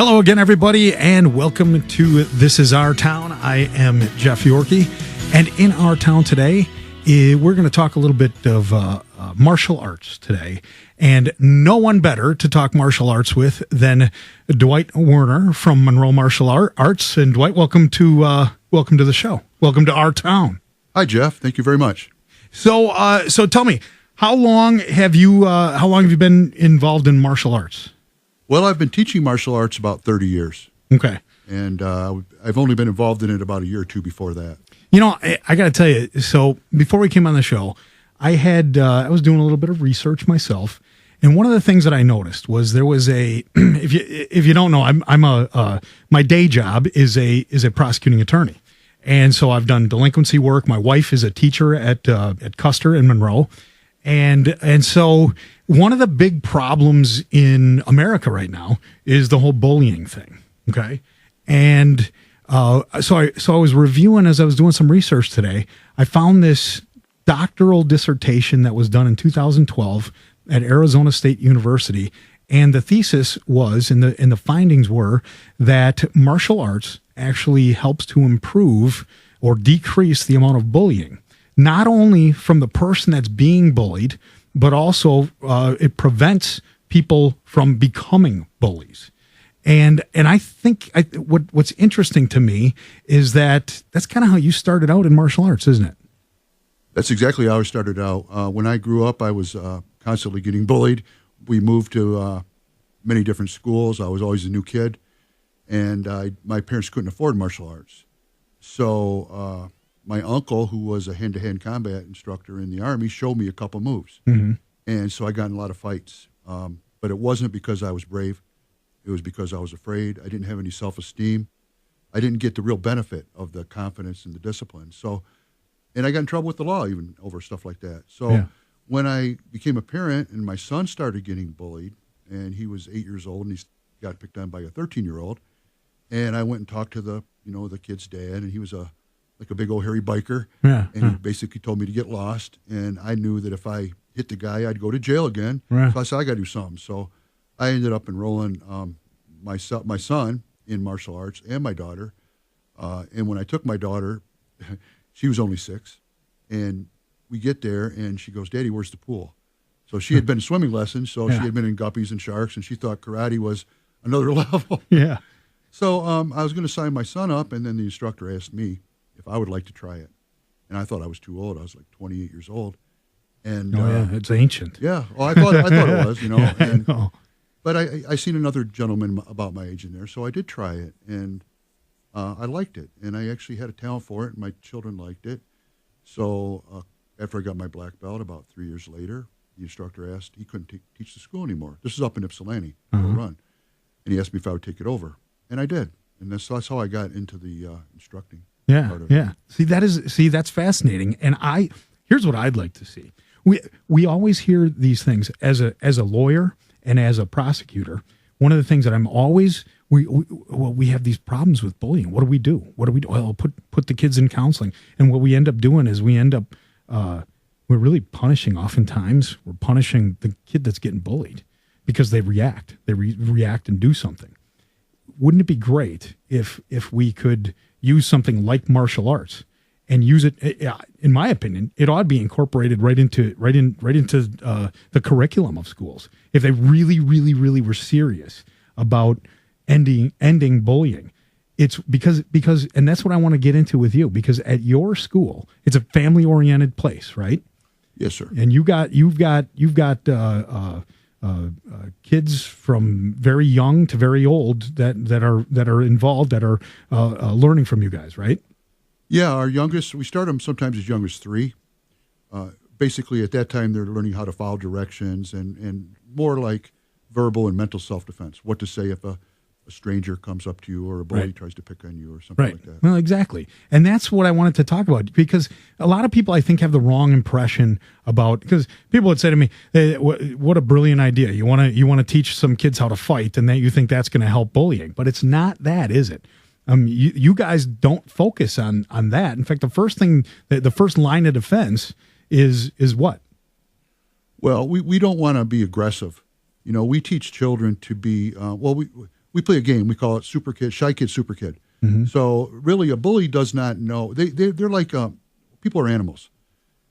Hello again, everybody, and welcome to This Is Our Town. I am Jeff Yorkey, and in our town today, we're going to talk a little bit of martial arts today, and no one better to talk martial arts with than Dwight Werner from Monroe Martial Arts. And Dwight, welcome to the show. Welcome to our town. Hi, Jeff. Thank you very much. So tell me, how long have you been involved in martial arts? Well, I've been teaching martial arts about 30 years. Okay. And I've only been involved in it about a year or two before that. You know, I got to tell you, so before we came on the show, I was doing a little bit of research myself, and one of the things that I noticed was there was if you don't know, my day job is a prosecuting attorney, and so I've done delinquency work. My wife is a teacher at Custer in Monroe, and so one of the big problems in America right now is the whole bullying thing. Okay, and so I was reviewing as I was doing some research today. I found this doctoral dissertation that was done in 2012 at Arizona State University, and the thesis was, and the findings were that martial arts actually helps to improve or decrease the amount of bullying, not only from the person that's being bullied, but also it prevents people from becoming bullies. And I think what's interesting to me is that's kind of how you started out in martial arts, isn't it? That's exactly how I started out. When I grew up, I was constantly getting bullied. We moved to many different schools. I was always a new kid, and my parents couldn't afford martial arts. So my uncle, who was a hand-to-hand combat instructor in the Army, showed me a couple moves. Mm-hmm. And so I got in a lot of fights. But it wasn't because I was brave. It was because I was afraid. I didn't have any self-esteem. I didn't get the real benefit of the confidence and the discipline. So, and I got in trouble with the law even over stuff like that. So when I became a parent and my son started getting bullied, and he was 8 years old and he got picked on by a 13-year-old, and I went and talked to the kid's dad, and he was like a big old hairy biker, and he basically told me to get lost. And I knew that if I hit the guy, I'd go to jail again. So I said, I got to do something. So I ended up enrolling my son in martial arts and my daughter. And when I took my daughter, she was only 6. And we get there, and she goes, Daddy, where's the pool? So she had been in swimming lessons, so she had been in guppies and sharks, and she thought karate was another level. Yeah. So I was going to sign my son up, and then the instructor asked me if I would like to try it. And I thought I was too old. I was like 28 years old. And it's ancient. Yeah. Well, I thought it was, But I seen another gentleman about my age in there, so I did try it, and I liked it. And I actually had a talent for it, and my children liked it. So after I got my black belt, about 3 years later, the instructor asked, he couldn't teach the school anymore. This is up in Ypsilanti, run. And he asked me if I would take it over. And I did. And that's how I got into the instructing part of it. That's fascinating. And here's what I'd like to see. We always hear these things as a lawyer and as a prosecutor. One of the things that I'm always we have these problems with bullying. What do we do? Well, put the kids in counseling. And what we end up doing is we're really punishing. Oftentimes, we're punishing the kid that's getting bullied because they react. They react and do something. Wouldn't it be great if we could use something like martial arts and use it? In my opinion, it ought to be incorporated right into the curriculum of schools. If they really, really, really were serious about ending bullying, it's because, and that's what I want to get into with you, because at your school, it's a family-oriented place, right? Yes, sir. And you've got kids from very young to very old that are involved, that are learning from you guys, right? Yeah, our youngest, we start them sometimes as young as 3. Basically, at that time, they're learning how to follow directions and more like verbal and mental self-defense. What to say if a stranger comes up to you or a bully tries to pick on you or something like that. Well, exactly. And that's what I wanted to talk about, because a lot of people, I think, have the wrong impression about, because people would say to me, hey, what a brilliant idea. You want to teach some kids how to fight, and then you think that's going to help bullying. But it's not that, is it? You guys don't focus on that. In fact, the first line of defense is what? Well, we don't want to be aggressive. We teach children to be, we play a game. We call it Super Kid, Shy Kid, Super Kid. So really, a bully does not know. They're like people are animals,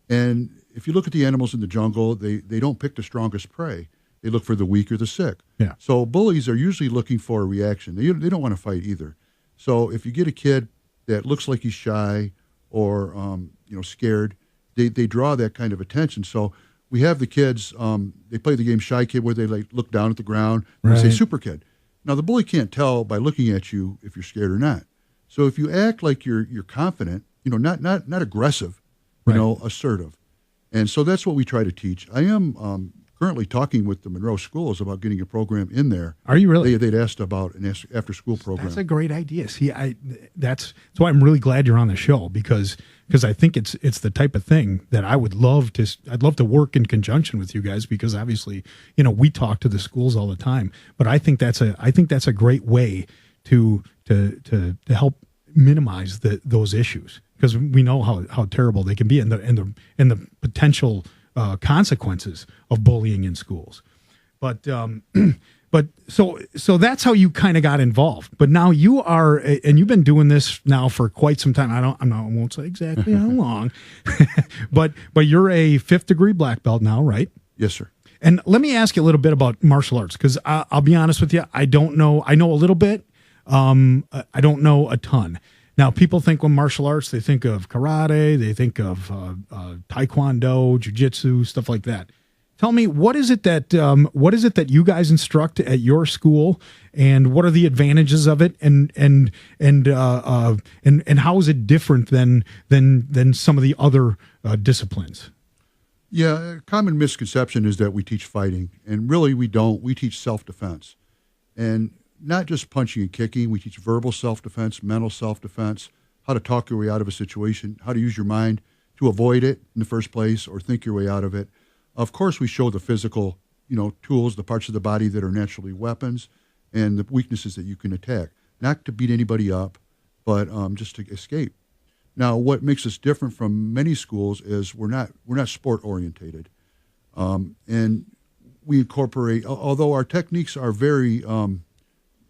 and if you look at the animals in the jungle, they don't pick the strongest prey. They look for the weak or the sick. Yeah. So bullies are usually looking for a reaction. They don't want to fight either. So if you get a kid that looks like he's shy or scared, they draw that kind of attention. So we have the kids. They play the game Shy Kid, where they like look down at the ground and say Super Kid. Now the bully can't tell by looking at you if you're scared or not. So if you act like you're confident, not aggressive, assertive, and so that's what we try to teach. I am currently talking with the Monroe schools about getting a program in there. Are you really? They'd asked about an after-school program. That's a great idea. See, that's why I'm really glad you're on the show because I think it's the type of thing that I'd love to work in conjunction with you guys because obviously, we talk to the schools all the time, but I think that's a great way to help minimize those issues because we know how terrible they can be and the potential consequences of bullying in schools. But so that's how you kind of got involved. But now you are, and you've been doing this now for quite some time. I won't say exactly how long, but you're a 5th degree black belt now, right? Yes, sir. And let me ask you a little bit about martial arts because I'll be honest with you, I don't know. I know a little bit. I don't know a ton. Now, people think when martial arts, they think of karate, they think of taekwondo, jiu-jitsu, stuff like that. Tell me, what is it that you guys instruct at your school, and what are the advantages of it, and how is it different than some of the other disciplines? Yeah, a common misconception is that we teach fighting, and really we don't. We teach self-defense, and not just punching and kicking. We teach verbal self-defense, mental self-defense, how to talk your way out of a situation, how to use your mind to avoid it in the first place or think your way out of it. Of course, we show the physical, tools, the parts of the body that are naturally weapons and the weaknesses that you can attack, not to beat anybody up, but just to escape. Now, what makes us different from many schools is we're not sport-orientated. And we incorporate, although our techniques are very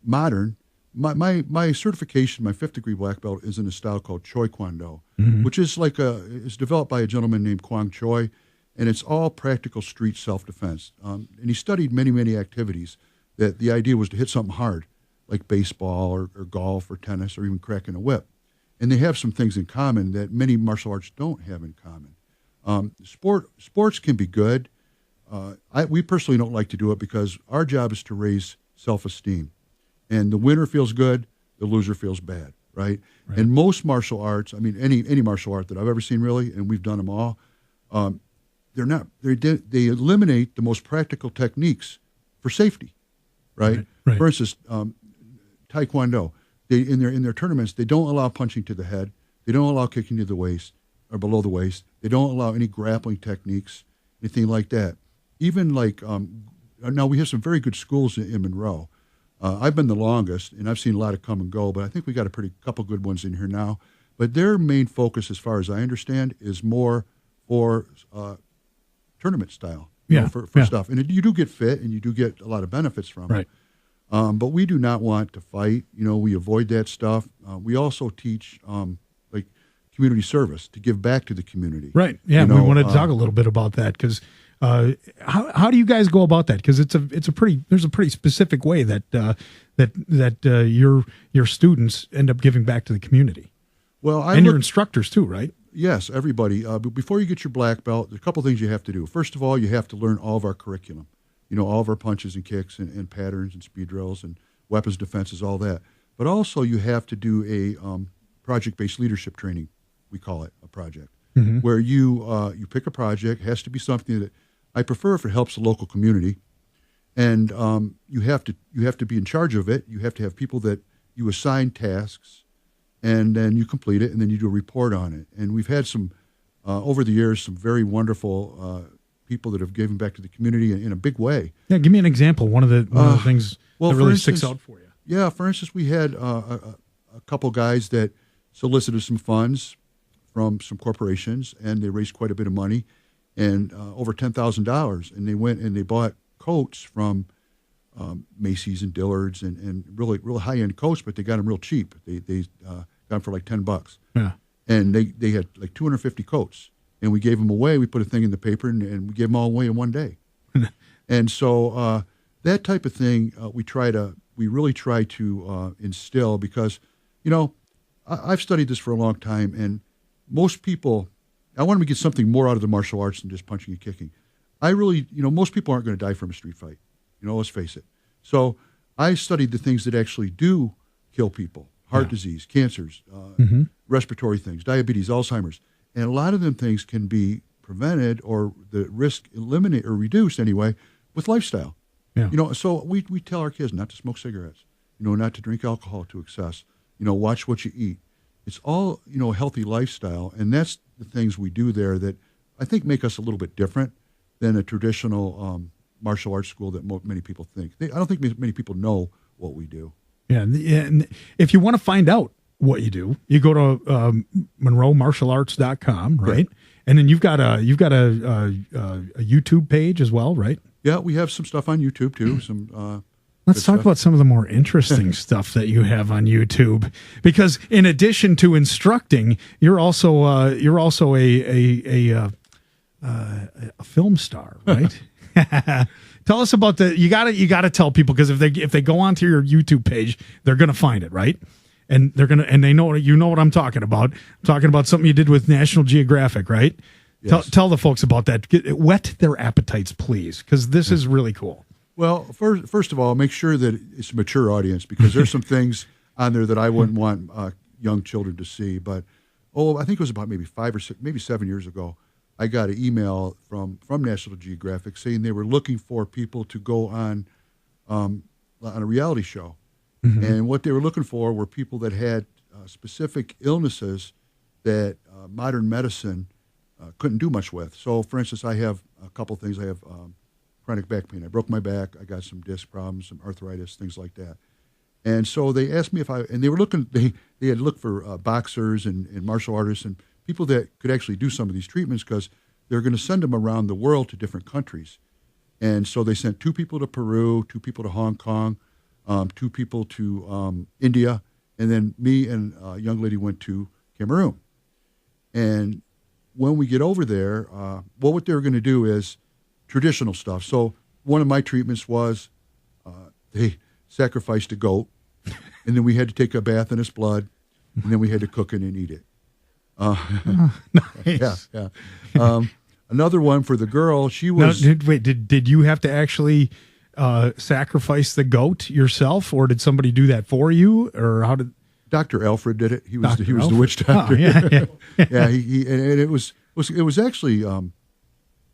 modern, my certification, my 5th degree black belt, is in a style called Choi Kwando, which is it's developed by a gentleman named Kwang Choi, and it's all practical street self-defense. And he studied many, many activities that the idea was to hit something hard, like baseball or golf or tennis or even cracking a whip. And they have some things in common that many martial arts don't have in common. Sports can be good. We personally don't like to do it because our job is to raise self-esteem. And the winner feels good, the loser feels bad, right? And most martial arts, any martial art that I've ever seen really, and we've done them all, they eliminate the most practical techniques for safety, right? For instance, Taekwondo, in their tournaments, they don't allow punching to the head, they don't allow kicking to the waist or below the waist, they don't allow any grappling techniques, anything like that. Even now we have some very good schools in Monroe. I've been the longest, and I've seen a lot of come and go, but I think we got a couple good ones in here now. But their main focus, as far as I understand, is more for tournament style, for stuff. And you do get fit, and you do get a lot of benefits from it. But we do not want to fight. We avoid that stuff. We also teach community service, to give back to the community. Right. Yeah, we wanted to talk a little bit about that because how do you guys go about that? Because there's a pretty specific way that your students end up giving back to the community. Well, your instructors too, right? Yes, everybody. But before you get your black belt, there's a couple things you have to do. First of all, you have to learn all of our curriculum. All of our punches and kicks and patterns and speed drills and weapons defenses, all that. But also you have to do a project-based leadership training, we call it a project, where you pick a project. It has to be something that I prefer if it helps the local community, and you have to be in charge of it. You have to have people that you assign tasks, and then you complete it, and then you do a report on it. And we've had some over the years some very wonderful people that have given back to the community in a big way. Yeah, give me an example. One of the things that really sticks out for you. Yeah, for instance, we had a couple guys that solicited some funds from some corporations, and they raised quite a bit of money, and over $10,000. And they went and they bought coats from Macy's and Dillard's and really real high-end coats, but they got them real cheap. They got them for like $10. Yeah. And they had like 250 coats. And we gave them away. We put a thing in the paper, and we gave them all away in one day. And so that type of thing we really try to instill because, I've studied this for a long time, and most people, I want them to get something more out of the martial arts than just punching and kicking. I really, most people aren't going to die from a street fight. Let's face it. So I studied the things that actually do kill people: heart disease, cancers, respiratory things, diabetes, Alzheimer's. And a lot of them things can be prevented or the risk eliminated or reduced anyway with lifestyle. Yeah. So we tell our kids not to smoke cigarettes, not to drink alcohol to excess, watch what you eat. It's all, a healthy lifestyle. And that's the things we do there that I think make us a little bit different than a traditional martial arts school that many people think. I don't think many people know what we do. Yeah. And if you want to find out what you do, you go to MonroeMartialArts.com, right? Yeah. And then you've got a YouTube page as well, right? Yeah, we have some stuff on YouTube too. Let's talk about some of the more interesting stuff that you have on YouTube, because in addition to instructing, you're also a film star, right? Tell us about you got to tell people, because if they go onto your YouTube page, they're going to find it, right? And they know what I'm talking about. I'm talking about something you did with National Geographic, right? Yes. Tell the folks about that. Whet their appetites, please, because this is really cool. Well, first of all, make sure that it's a mature audience, because there's some things on there that I wouldn't want young children to see. But I think it was about maybe 5 or 6, maybe 7 years ago, I got an email from National Geographic saying they were looking for people to go on a reality show. Mm-hmm. And what they were looking for were people that had specific illnesses that modern medicine couldn't do much with. So, for instance, I have a couple things. I have chronic back pain. I broke my back. I got some disc problems, some arthritis, things like that. And so they asked me and they were looking, they had looked for boxers and martial artists and people that could actually do some of these treatments, because they're going to send them around the world to different countries. And so they sent 2 people to Peru, 2 people to Hong Kong, 2 people to India, and then me and a young lady went to Cameroon. And when we get over there, what they were going to do is traditional stuff. So one of my treatments was they sacrificed a goat, and then we had to take a bath in its blood, and then we had to cook it and eat it. Nice. Yeah. Another one for the girl, she was... Now, did you have to actually sacrifice the goat yourself, or did somebody do that for you, or how did... Dr. Alfred did it. He was the witch doctor. Oh, yeah. Yeah, and it was actually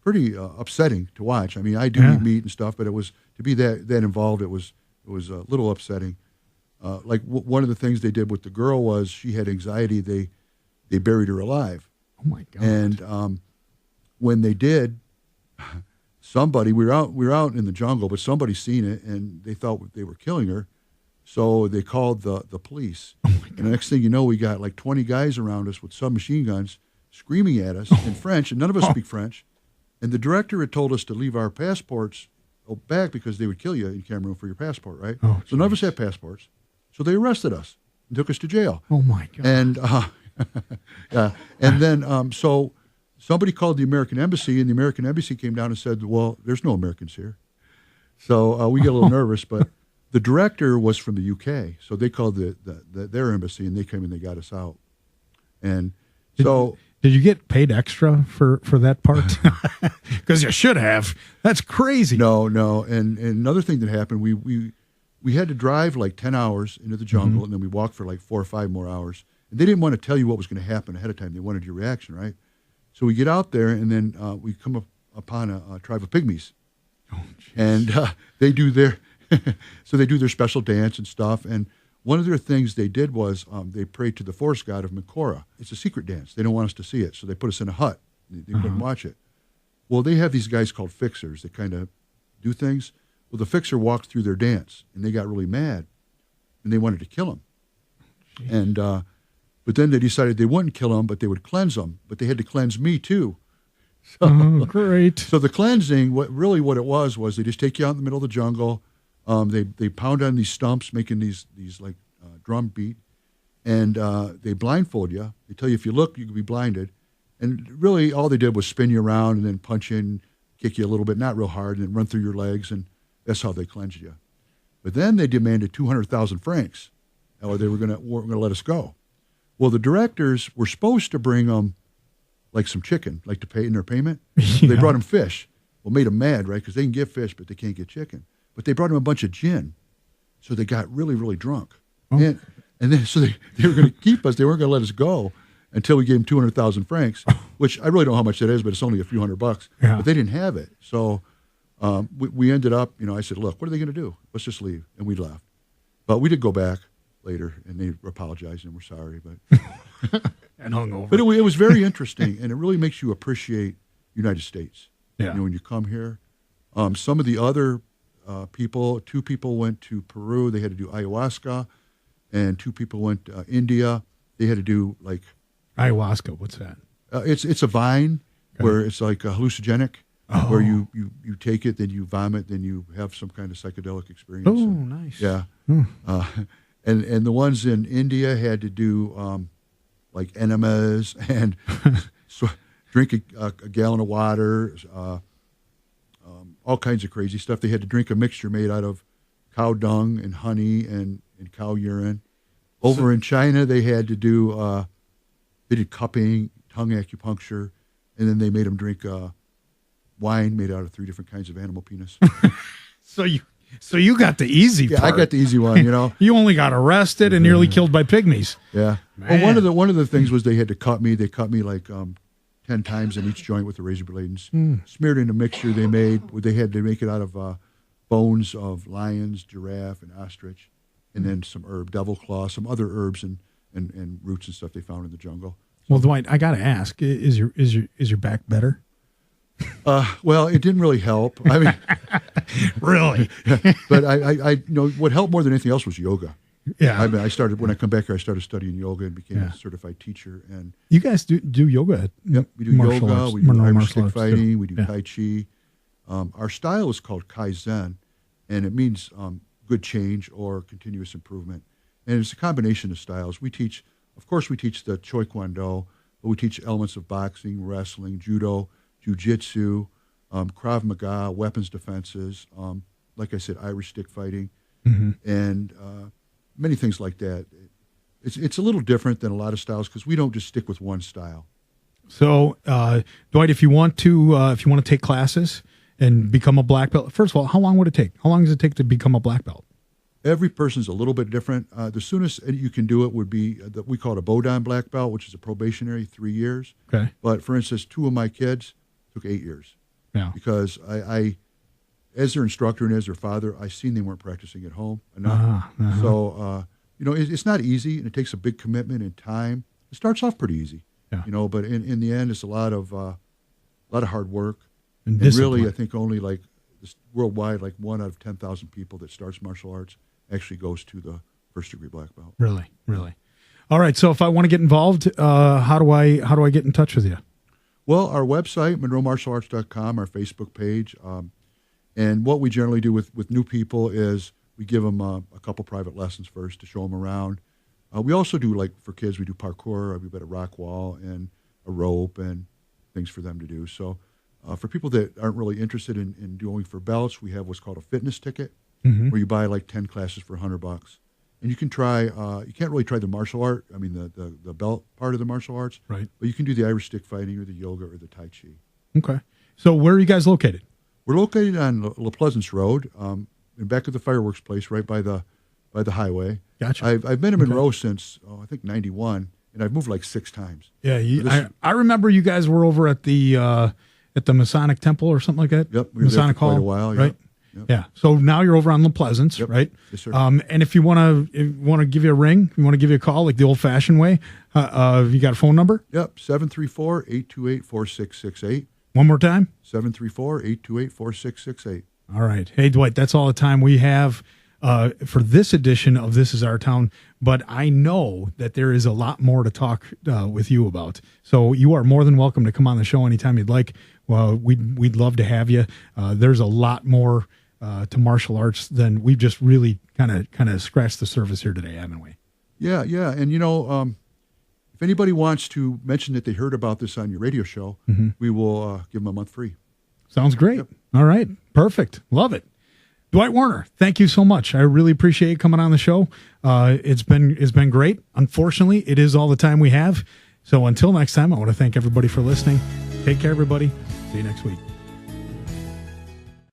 pretty upsetting to watch. I mean, I do eat meat and stuff, but it was, to be that involved, it was a little upsetting. One of the things they did with the girl was she had anxiety. They buried her alive. Oh my God! And when they did, we were out in the jungle, but somebody seen it and they thought they were killing her, so they called the police. Oh my God. And the next thing you know, we got like 20 guys around us with submachine guns screaming at us in French, and none of us speak French. And the director had told us to leave our passports back because they would kill you in Cameroon for your passport, right? Oh, so none of us had passports. So they arrested us and took us to jail. Oh, my God. And and then so somebody called the American Embassy, and the American Embassy came down and said, well, there's no Americans here. So we got a little nervous, but the director was from the UK. So they called their embassy, and they came and they got us out. And Did you get paid extra for that part? Because you should have. That's crazy. No. And another thing that happened, we had to drive like 10 hours into the jungle, and then we walked for like 4 or 5 more hours. And they didn't want to tell you what was going to happen ahead of time. They wanted your reaction, right? So we get out there, and then we come upon a tribe of pygmies. Oh, and they do their special dance and stuff. And one of their things they did was they prayed to the forest god of Makora. It's a secret dance. They don't want us to see it, so they put us in a hut. They couldn't watch it. Well, they have these guys called fixers that kind of do things. Well, the fixer walked through their dance, and they got really mad, and they wanted to kill him. Jeez. And but then they decided they wouldn't kill him, but they would cleanse him. But they had to cleanse me too. So, great. So the cleansing, what it was they just take you out in the middle of the jungle. They pound on these stumps, making these like drum beat, and they blindfold you. They tell you if you look, you can be blinded. And really, all they did was spin you around and then punch in, kick you a little bit, not real hard, and then run through your legs, and that's how they cleansed you. But then they demanded 200,000 francs, or they weren't going to let us go. Well, the directors were supposed to bring them like some chicken, like to pay in their payment. So they brought them fish. Well, made them mad, right? Because they can get fish, but they can't get chicken. But they brought them a bunch of gin, so they got really, really drunk. Oh. And then so they were going to keep us. They weren't going to let us go until we gave them 200,000 francs, which I really don't know how much that is, but it's only a few $100. Yeah. But they didn't have it. So we ended up, I said, look, what are they going to do? Let's just leave. And we left. But we did go back later, and they apologized and were sorry. But and hung over. But it was very interesting, and it really makes you appreciate United States. Yeah. When you come here. Some of the other two people went to Peru. They had to do ayahuasca, and 2 people went to India. They had to do like ayahuasca. What's that? It's a vine where it's like a hallucinogenic, where you take it, then you vomit, then you have some kind of psychedelic experience. Oh, nice. Yeah. And the ones in India had to do like enemas and drink a gallon of water, all kinds of crazy stuff. They had to drink a mixture made out of cow dung and honey and cow urine. Over in China, they had to do they did cupping, tongue acupuncture, and then they made them drink wine made out of 3 different kinds of animal penis. So you got the easy part. Yeah, I got the easy one, You only got arrested and nearly killed by pygmies. Yeah. Man. Well, one of the things was they had to cut me. They cut me like 10 times in each joint with a razor blade and smeared in a mixture they made. They had to make it out of bones of lions, giraffe, and ostrich, and then some devil claw, some other herbs and roots and stuff they found in the jungle. Well, Dwight, I got to ask: is your back better? Well, it didn't really help. I mean, really. But I what helped more than anything else was yoga. Yeah. I mean, when I come back here, I started studying yoga and became a certified teacher. And you guys do yoga? Yep, we do yoga. Arts, we do Monroe Irish stick fighting. Too. We do Tai Chi. Our style is called Kaizen, and it means good change or continuous improvement. And it's a combination of styles. We teach the Choi Kwan Do, but we teach elements of boxing, wrestling, judo, jiu-jitsu, Krav Maga, weapons defenses, like I said, Irish stick fighting, and many things like that. It's a little different than a lot of styles because we don't just stick with one style. So, Dwight, if you want to take classes and become a black belt, first of all, how long would it take? How long does it take to become a black belt? Every person's a little bit different. The soonest you can do it would be we call it a Bodon black belt, which is a probationary 3 years. Okay. But for instance, 2 of my kids took 8 years. Yeah. Because I as their instructor and as their father, I seen they weren't practicing at home enough. So, it's not easy, and it takes a big commitment and time. It starts off pretty easy, but in the end, it's a lot of hard work. And really, I think only like worldwide, like 1 out of 10,000 people that starts martial arts actually goes to the first-degree black belt. Really. All right. So if I want to get involved, how do I get in touch with you? Well, our website, MonroeMartialArts.com, our Facebook page, and what we generally do with new people is we give them a couple private lessons first to show them around. We also do, like for kids, we do parkour. We've got a rock wall and a rope and things for them to do. So for people that aren't really interested in doing for belts, we have what's called a fitness ticket, where you buy like 10 classes for $100. And you can try, you can't really try the martial art, the belt part of the martial arts. Right. But you can do the Irish stick fighting or the yoga or the Tai Chi. Okay. So where are you guys located? We're located on La Pleasance Road, in back of the fireworks place, right by the highway. Gotcha. I've been in Monroe since, I think, 91, and I've moved like 6 times. Yeah, I remember you guys were over at the Masonic Temple or something like that. Yep, we were Masonic there for Hall, quite a while. right? Yep. Yeah. So now you're over on La Pleasance, right? Yes, sir. And if you want to give you a ring, if you want to give you a call like the old-fashioned way, you got a phone number? Yep, 734-828-4668. One more time? 734-828-4668. All right. Hey, Dwight, that's all the time we have for this edition of This Is Our Town, but I know that there is a lot more to talk with you about. So you are more than welcome to come on the show anytime you'd like. Well, we'd love to have you. There's a lot more to martial arts, then we've just really kind of scratched the surface here today, haven't we? Yeah, yeah. And, if anybody wants to mention that they heard about this on your radio show, we will give them a month free. Sounds great. Yep. All right. Perfect. Love it. Dwight Werner, thank you so much. I really appreciate you coming on the show. It's been great. Unfortunately, it is all the time we have. So until next time, I want to thank everybody for listening. Take care, everybody. See you next week.